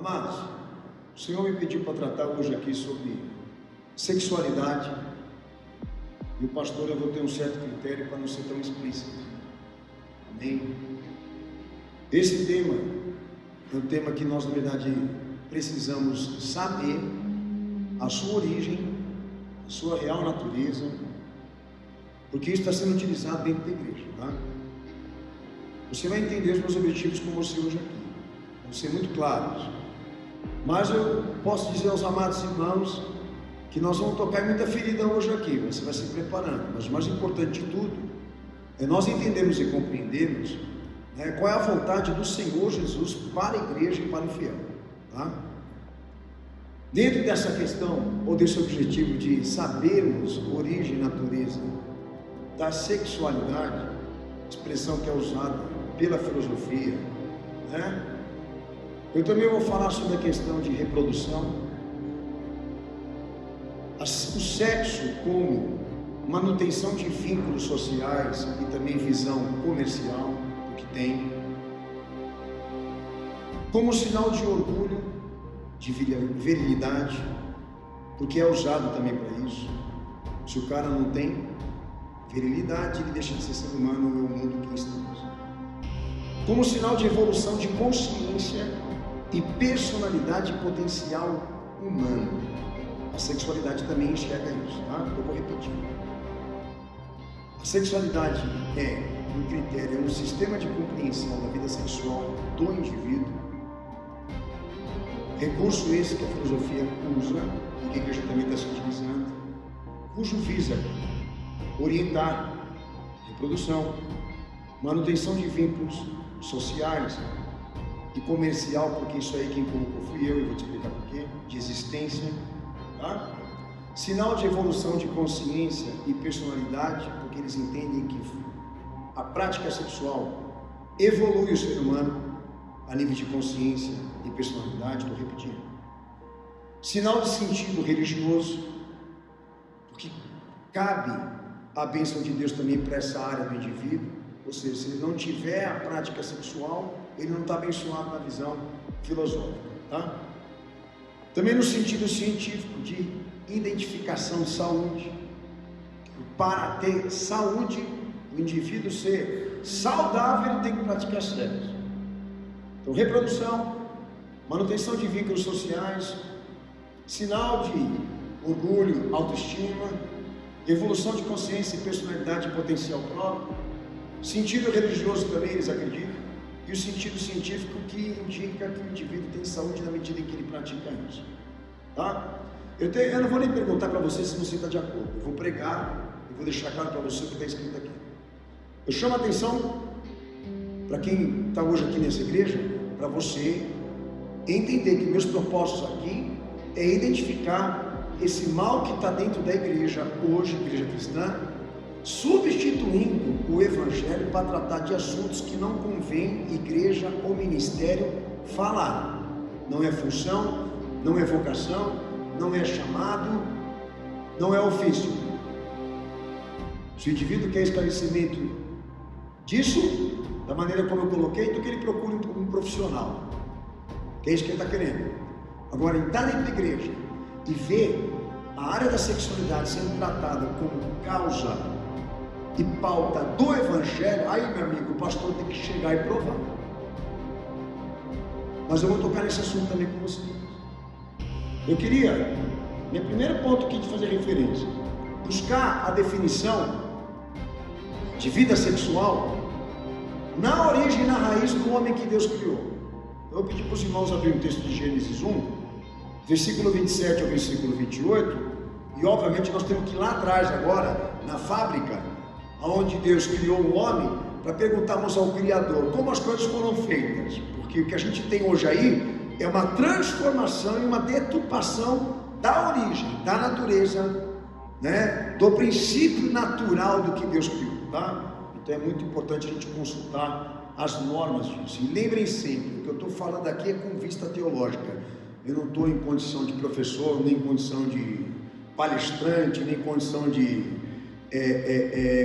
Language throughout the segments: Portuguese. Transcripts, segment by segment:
Amados, o Senhor me pediu para tratar hoje aqui sobre sexualidade, e o pastor, eu vou ter um certo critério para não ser tão explícito. Amém? Esse tema é um tema que nós, na verdade, precisamos saber a sua origem, a sua real natureza, porque isso está sendo utilizado dentro da igreja, tá? Você vai entender os meus objetivos com você hoje aqui, vão ser muito claros, mas eu posso dizer aos amados irmãos que nós vamos tocar muita ferida hoje aqui. Você vai se preparando, mas o mais importante de tudo é nós entendermos e compreendermos, né, qual é a vontade do Senhor Jesus para a igreja e para o fiel, tá? Dentro dessa questão, ou desse objetivo de sabermos origem e natureza da sexualidade, expressão que é usada pela filosofia, né? Eu também vou falar sobre a questão de reprodução, o sexo como manutenção de vínculos sociais e também visão comercial, o que tem, como sinal de orgulho, de virilidade, porque é usado também para isso. Se o cara não tem virilidade, ele deixa de ser ser humano, é o mundo que estamos. Como sinal de evolução de consciência e personalidade potencial humano. A sexualidade também enxerga isso, tá? Eu vou repetir. A sexualidade é um critério, é um sistema de compreensão da vida sexual do indivíduo. Recurso esse que a filosofia usa, e que a igreja também está se utilizando, cujo visa orientar reprodução, manutenção de vínculos sociais e comercial, porque isso aí quem colocou fui eu, e vou te explicar porquê, de existência, tá? Sinal de evolução de consciência e personalidade, porque eles entendem que a prática sexual evolui o ser humano a nível de consciência e personalidade. Estou repetindo. Sinal de sentido religioso, porque cabe a bênção de Deus também para essa área do indivíduo, ou seja, se ele não tiver a prática sexual, ele não está abençoado na visão filosófica, tá? Também no sentido científico de identificação de saúde. Para ter saúde, o indivíduo ser saudável, ele tem que praticar sexo. Então, reprodução, manutenção de vínculos sociais, sinal de orgulho, autoestima, evolução de consciência e personalidade e potencial próprio, sentido religioso também eles acreditam, e o sentido científico que indica que o indivíduo tem saúde na medida em que ele pratica isso, tá? Eu não vou nem perguntar para você se você está de acordo, eu vou pregar e vou deixar claro para você o que está escrito aqui. Eu chamo a atenção para quem está hoje aqui nessa igreja, para você entender que meus propósitos aqui é identificar esse mal que está dentro da igreja hoje, igreja cristã, substituindo o evangelho para tratar de assuntos que não convém igreja ou ministério falar. Não é função, não é vocação, não é chamado, não é ofício. Se o indivíduo quer esclarecimento disso, da maneira como eu coloquei, então que ele procure um profissional, que é isso que ele está querendo. Agora, entrar dentro da igreja e ver a área da sexualidade sendo tratada como causa e pauta do evangelho, aí, meu amigo, o pastor tem que chegar e provar. Mas eu vou tocar nesse assunto também com vocês. Eu queria, meu primeiro ponto aqui de fazer referência, buscar a definição de vida sexual na origem e na raiz do homem que Deus criou. Eu vou pedir para os irmãos abrir o texto de Gênesis 1, versículo 27 ao versículo 28, e obviamente nós temos que ir lá atrás agora, na fábrica, onde Deus criou o homem, para perguntarmos ao Criador como as coisas foram feitas, porque o que a gente tem hoje aí é uma transformação e uma deturpação da origem, da natureza, né, do princípio natural do que Deus criou, tá? Então é muito importante a gente consultar as normas disso. E lembrem sempre, o que eu estou falando aqui é com vista teológica. Eu não estou em condição de professor, nem em condição de palestrante, nem em condição de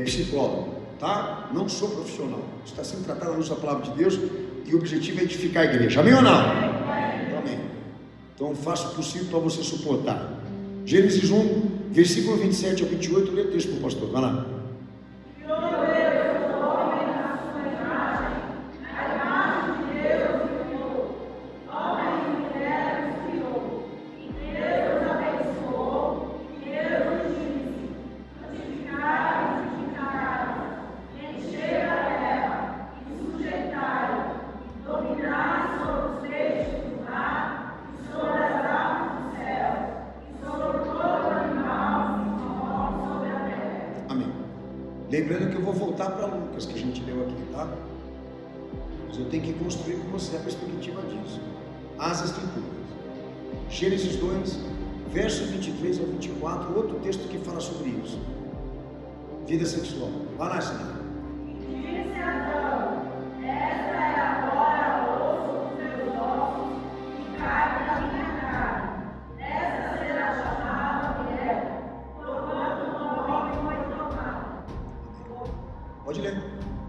psicólogo, tá? Não sou profissional. Está sendo tratado à luz da palavra de Deus e o objetivo é edificar a igreja. Amém ou não? Amém. Então faça o possível para você suportar. Gênesis 1, versículo 27 ao 28, lê o texto para o pastor, vai lá. Lembrando que eu vou voltar para Lucas, que a gente leu aqui, tá? Mas eu tenho que construir com você a perspectiva disso. As Escrituras. Gênesis 2, verso 23 ao 24, outro texto que fala sobre isso. Vida sexual. Vai lá, Senhor. Disse Adão: esta é agora osso dos meus ossos e carne da minha carne. Esta será chamada mulher, porquanto o homem foi tomado. Pode ler.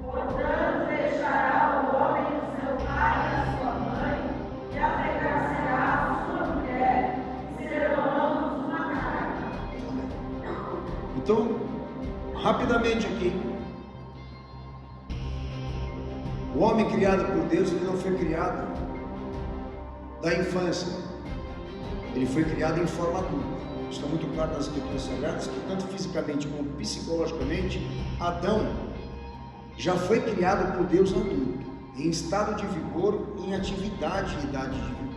Portanto, deixará o homem do seu pai e da sua mãe, e apegar-se-á à sua mulher, e serão ambos uma carne. Então, rapidamente aqui. O homem criado por Deus, ele não foi criado da infância. Ele foi criado em forma adulta. Está muito claro nas Escrituras Sagradas que tanto fisicamente como psicologicamente, Adão já foi criado por Deus adulto, em estado de vigor, em atividade e idade de vigor.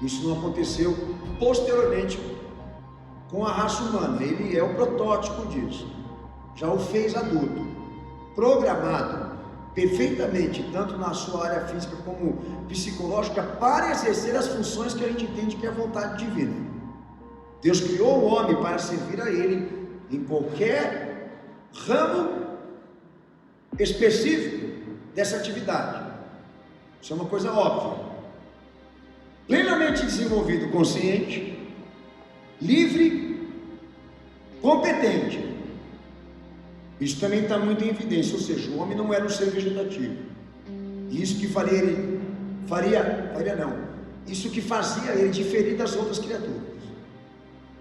Isso não aconteceu posteriormente com a raça humana. Ele é o protótipo disso. Já o fez adulto, programado perfeitamente, tanto na sua área física como psicológica, para exercer as funções que a gente entende que é a vontade divina. Deus criou o homem para servir a Ele em qualquer ramo específico dessa atividade. Isso é uma coisa óbvia. Plenamente desenvolvido, consciente, livre, competente. Isso também está muito em evidência, ou seja, o homem não era um ser vegetativo. E isso que isso que fazia ele diferir das outras criaturas.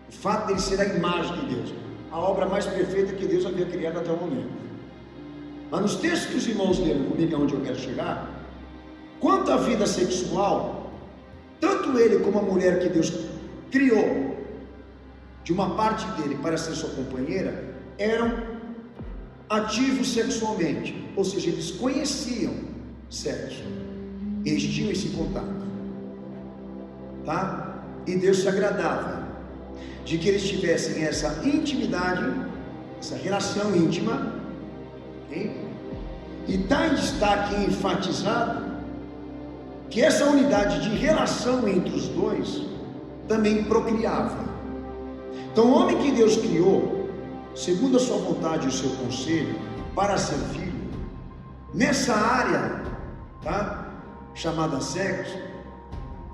O fato dele ser a imagem de Deus, a obra mais perfeita que Deus havia criado até o momento. Mas nos textos que os irmãos leram comigo, é onde eu quero chegar, quanto à vida sexual, tanto ele como a mulher que Deus criou, de uma parte dele para ser sua companheira, eram ativos sexualmente, ou seja, eles conheciam sexo, eles tinham esse contato, tá? E Deus se agradava de que eles tivessem essa intimidade, essa relação íntima, okay? E está em destaque e enfatizado que essa unidade de relação entre os dois também procriava. Então, o homem que Deus criou, segundo a sua vontade e o seu conselho, para servir, nessa área, tá, chamada sexo,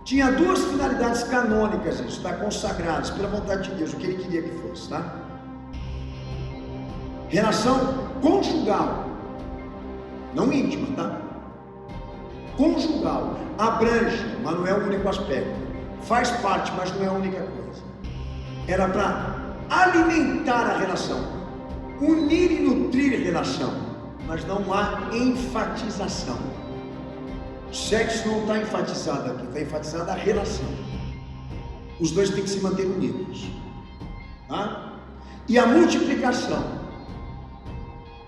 tinha duas finalidades canônicas, está consagradas pela vontade de Deus, o que ele queria que fosse, tá? Relação conjugal, não íntima, tá? Conjugal, abrange, mas não é o único aspecto, faz parte, mas não é a única coisa. Era para alimentar a relação, unir e nutrir a relação, mas não há enfatização. O sexo não está enfatizado aqui, está enfatizada a relação. Os dois têm que se manter unidos, tá? E a multiplicação,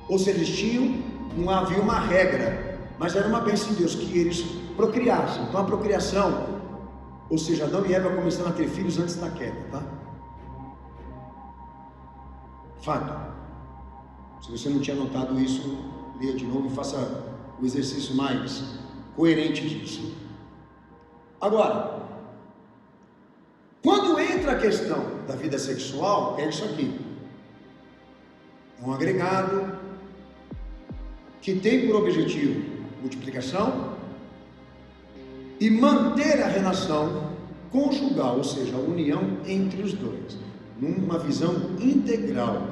ou seja, eles tinham, não havia uma regra, mas era uma bênção de Deus que eles procriassem. Então a procriação, ou seja, Adão e Eva começaram a ter filhos antes da queda, tá? Fato. Se você não tinha notado isso, leia de novo e faça o exercício mais coerente disso. Agora, quando entra a questão da vida sexual, é isso aqui. É um agregado que tem por objetivo multiplicação e manter a relação conjugal, ou seja, a união entre os dois, numa visão integral,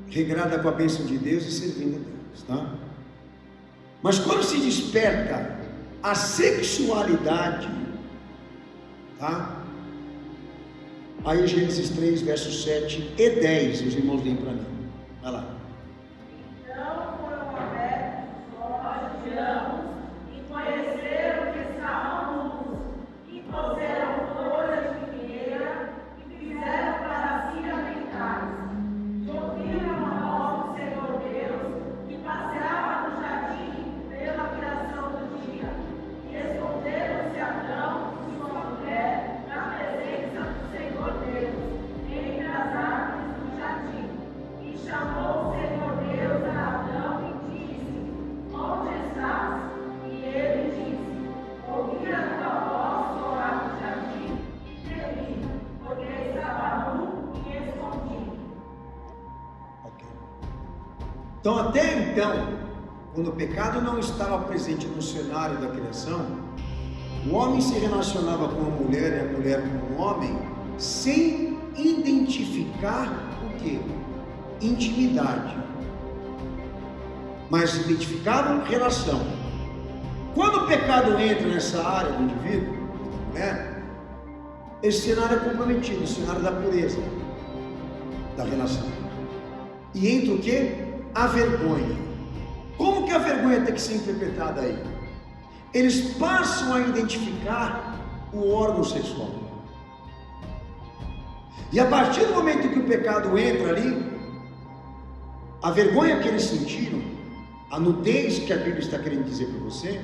regrada com a bênção de Deus e servindo a Deus, tá? Mas quando se desperta a sexualidade, Tá? Aí Gênesis 3, versos 7 e 10, os irmãos leem para mim. Vai lá. Então foram abertos os olhos de ambos e conheceram que estavam nus, e puseram folhas de figueira e fizeram para si aventais. E ouviram a voz do Senhor Deus, que passeava no jardim pela viração do dia. E esconderam-se Adão e sua mulher na presença do Senhor Deus, entre as árvores do jardim. E chamou o Senhor Deus a Adão e disse: Onde estás? E ele disse: Ouvi a tua voz soar no jardim e temi, porque estava nu e me escondi. Ok. Então, até então, quando o pecado não estava presente no cenário da criação, o homem se relacionava com a mulher e a mulher com o homem sem identificar o quê? Intimidade, mas identificavam relação. Quando o pecado entra nessa área do indivíduo, da mulher, esse cenário é comprometido, o cenário da pureza, da relação. E entra o quê? A vergonha. Como que a vergonha tem que ser interpretada aí? Eles passam a identificar o órgão sexual. E a partir do momento que o pecado entra ali, a vergonha que eles sentiram, a nudez que a Bíblia está querendo dizer para você,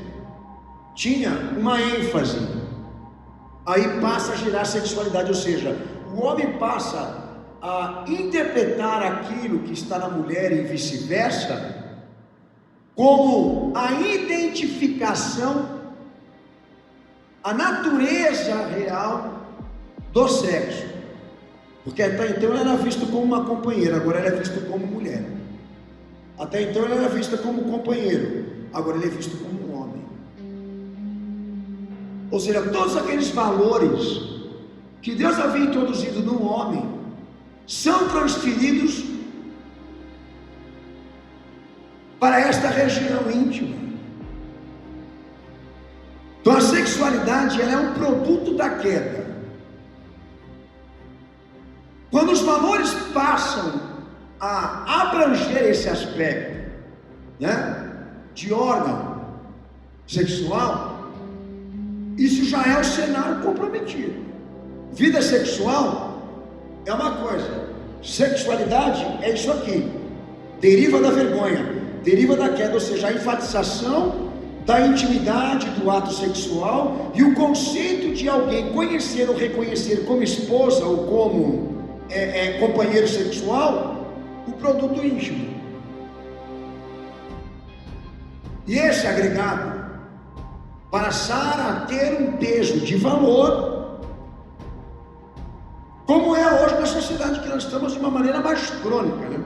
tinha uma ênfase. Aí passa a gerar sexualidade, ou seja, o homem passa a interpretar aquilo que está na mulher e vice-versa, como a identificação, a natureza real do sexo. Porque até então ela era vista como uma companheira, agora ela é vista como mulher. Até então ela era vista como companheiro, agora ele é visto como um homem. Ou seja, todos aqueles valores que Deus havia introduzido no homem são transferidos para esta região íntima. Então a sexualidade, ela é um produto da queda. Quando os valores passam a abranger esse aspecto, né, de órgão sexual, isso já é o cenário comprometido. Vida sexual é uma coisa, sexualidade é isso aqui, deriva da vergonha, deriva da queda, ou seja, a enfatização da intimidade do ato sexual e o conceito de alguém conhecer ou reconhecer como esposa ou como companheiro sexual, o produto íntimo. E esse agregado passar a ter um peso de valor, como é hoje na sociedade que nós estamos, de uma maneira mais crônica, né?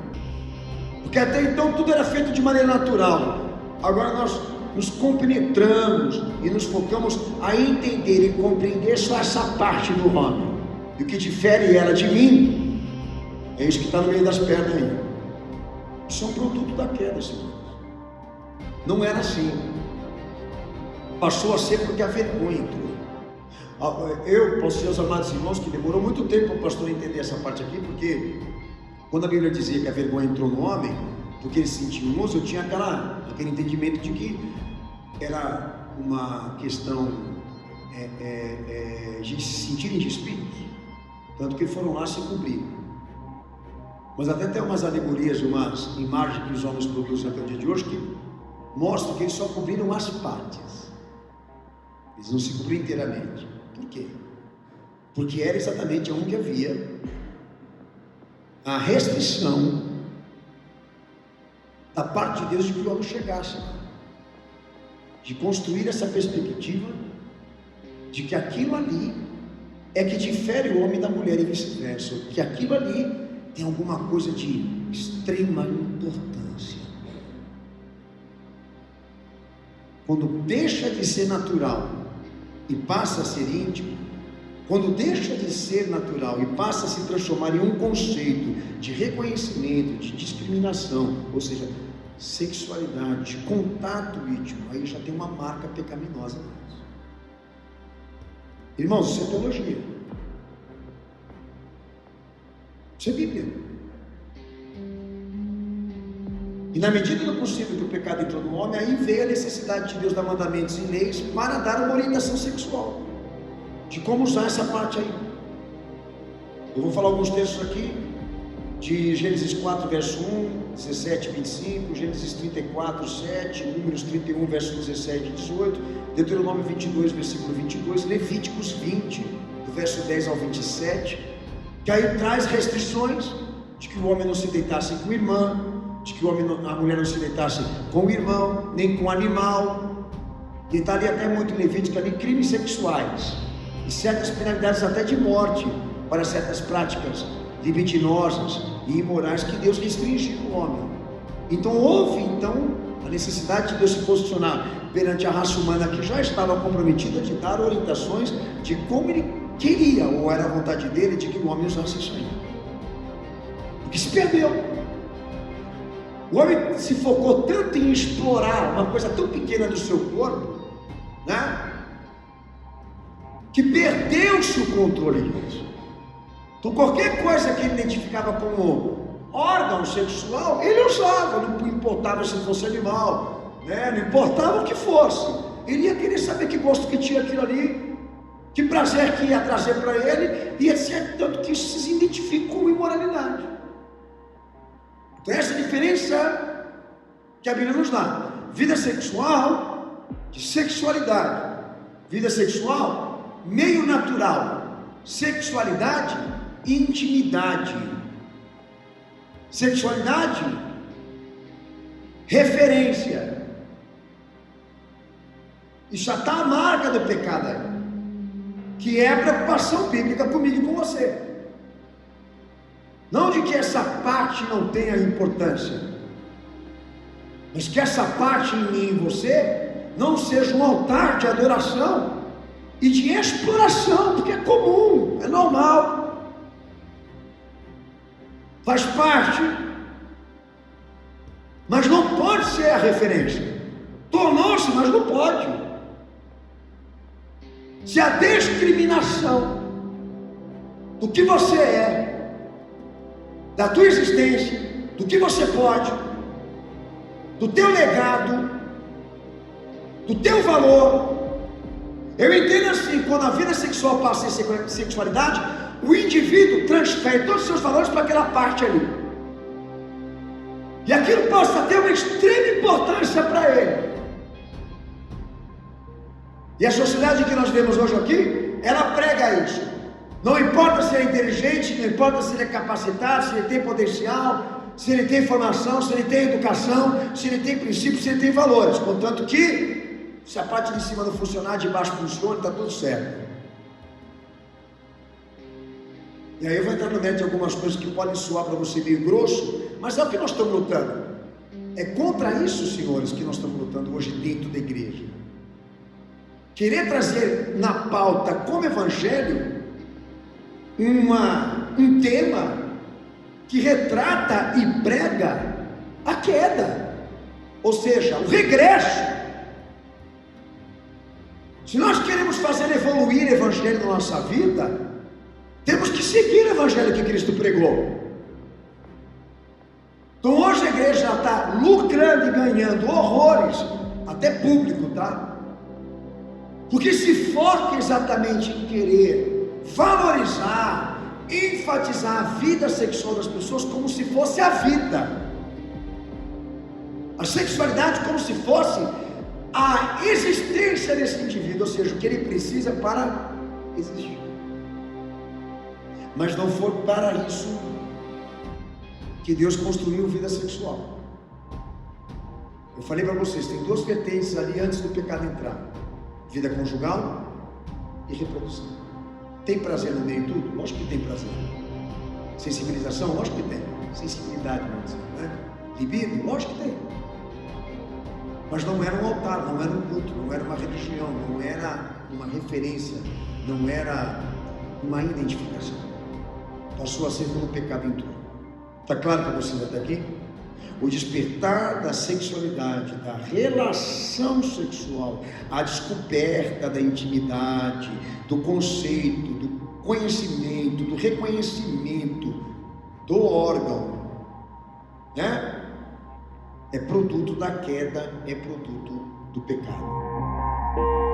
Porque até então tudo era feito de maneira natural. Agora nós nos compenetramos e nos focamos a entender e compreender só essa parte do homem. E o que difere ela de mim é isso que está no meio das pernas aí. Isso é um produto da queda, senhores. Não era assim. Passou a ser porque a vergonha entrou. Eu, para os seus amados irmãos, que demorou muito tempo para o pastor entender essa parte aqui, porque quando a Bíblia dizia que a vergonha entrou no homem, porque ele se sentia moço, eu tinha aquele entendimento de que era uma questão de se sentirem despidos, tanto que foram lá se cumprir. Mas até tem umas alegorias, umas imagens que os homens produzem até o dia de hoje, que mostram que eles só cobriram as partes, eles não se cobriram inteiramente. Por quê? Porque era exatamente onde havia a restrição da parte de Deus de que o homem chegasse, de construir essa perspectiva de que aquilo ali é que difere o homem da mulher e vice-versa, que aquilo ali tem alguma coisa de extrema importância. Quando deixa de ser natural e passa a ser íntimo, quando deixa de ser natural e passa a se transformar em um conceito de reconhecimento, de discriminação, ou seja, sexualidade, de contato íntimo, aí já tem uma marca pecaminosa nisso. Irmãos, isso é teologia. Isso é Bíblia. E na medida do possível que o pecado entrou no homem, aí veio a necessidade de Deus dar mandamentos e leis para dar uma orientação sexual, de como usar essa parte aí. Eu vou falar alguns textos aqui, de Gênesis 4, verso 1, 17, 25, Gênesis 34, 7, Números 31, verso 17 e 18, Deuteronômio 22, versículo 22, Levíticos 20, do verso 10 ao 27, que aí traz restrições de que o homem não se deitasse com a irmã, de que a mulher não se deitasse com o irmão, nem com o animal, e está ali até muito em Levítico, ali, crimes sexuais, e certas penalidades até de morte, para certas práticas libidinosas e imorais que Deus restringiu o homem. Então houve a necessidade de Deus se posicionar perante a raça humana que já estava comprometida de dar orientações de como ele queria, ou era a vontade dele, de que o homem usasse isso aí. Porque se perdeu. O homem se focou tanto em explorar uma coisa tão pequena do seu corpo, né, que perdeu-se o controle disso. Então qualquer coisa que ele identificava como órgão sexual, ele usava, não importava se fosse animal, né? Não importava o que fosse, ele ia querer saber que gosto que tinha aquilo ali, que prazer que ia trazer para ele, e etc. Tanto que isso se identifica como imoralidade. Então essa é a diferença que a Bíblia nos dá: vida sexual de sexualidade, vida sexual meio natural, sexualidade intimidade, sexualidade referência. Isso já está a marca do pecado aí, que é a preocupação bíblica comigo e com você. Não de que essa parte não tenha importância, mas que essa parte em mim e em você não seja um altar de adoração e de exploração, porque é comum, é normal, faz parte, mas não pode ser a referência. Tornou-se, mas não pode. Se a discriminação do que você é, da tua existência, do que você pode, do teu legado, do teu valor, eu entendo assim: quando a vida sexual passa a ser sexualidade, o indivíduo transfere todos os seus valores para aquela parte ali, e aquilo passa a ter uma extrema importância para ele. E a sociedade que nós vemos hoje aqui, ela prega isso. Não importa se ele é inteligente, não importa se ele é capacitado, se ele tem potencial, se ele tem formação, se ele tem educação, se ele tem princípios, se ele tem valores, contanto que se a parte de cima não funcionar, de baixo funciona, está tudo certo. E aí eu vou entrar no mérito de algumas coisas que podem soar para você meio grosso, mas é o que nós estamos lutando. É contra isso, senhores, que nós estamos lutando hoje dentro da igreja. Querer trazer na pauta como evangelho um tema que retrata e prega a queda, ou seja, o regresso. Se nós queremos fazer evoluir o evangelho na nossa vida, temos que seguir o evangelho que Cristo pregou. Então hoje a igreja já está lucrando e ganhando horrores, até público, tá? Porque se foca exatamente em querer valorizar, enfatizar a vida sexual das pessoas como se fosse a vida, a sexualidade como se fosse a existência desse indivíduo, ou seja, o que ele precisa para existir. Mas não foi para isso que Deus construiu vida sexual. Eu falei para vocês, tem duas vertentes ali antes do pecado entrar: vida conjugal e reprodução. Tem prazer no meio de tudo? Lógico que tem prazer. Sensibilização? Lógico que tem. Sensibilidade, vamos dizer, né? Libido? Lógico que tem. Mas não era um altar, não era um culto, não era uma religião, não era uma referência, não era uma identificação. Passou a ser quando o pecado entrou. Está claro para vocês até aqui? O despertar da sexualidade, da relação sexual, a descoberta da intimidade, do conceito, do conhecimento, do reconhecimento do órgão, né? É produto da queda, é produto do pecado.